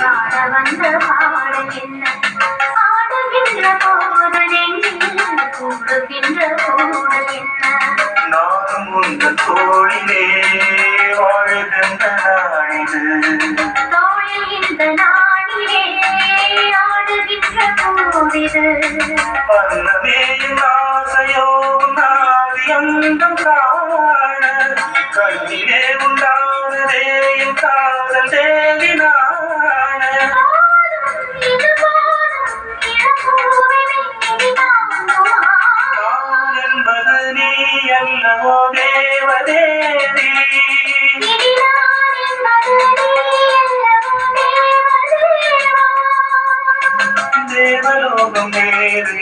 பாட வந்த பாடல் என்ன ஆடுகின்ற போது நெஞ்சில் கூடுகின்ற கூடல் என்ன நானும் உங்கள் தோழிலே வாழ்கின்ற நாளிது தோழில் இந்த நாளிலே ஆடுகின்ற கூடிது பல்லவேயின் ஆசையோ நாதியந்தம் காண கண்ணிலே உண்டானதே என் காதல் தேவினான என்பது நீ அல்லவோ தேவதேவி தேவலோகம் வேறு